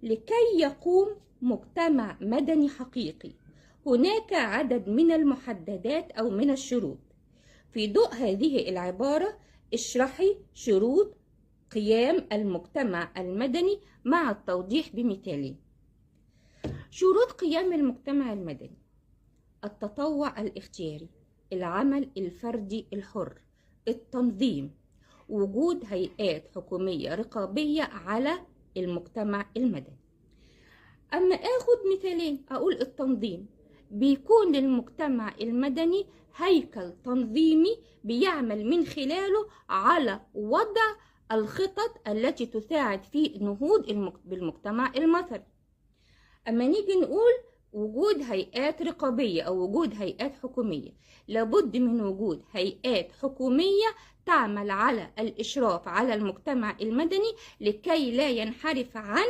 لكي يقوم مجتمع مدني حقيقي هناك عدد من المحددات أو من الشروط. في ضوء هذه العبارة اشرحي شروط قيام المجتمع المدني مع التوضيح بمثالين. شروط قيام المجتمع المدني: التطوع الاختياري، العمل الفردي الحر، التنظيم، وجود هيئات حكومية رقابية على المجتمع المدني. أما أخد مثالين، أقول التنظيم، بيكون للمجتمع المدني هيكل تنظيمي بيعمل من خلاله على وضع الخطط التي تساعد في نهوض بالمجتمع المصري. أما نيجي نقول وجود هيئات رقابية أو وجود هيئات حكومية، لابد من وجود هيئات حكومية تعمل على الإشراف على المجتمع المدني لكي لا ينحرف عن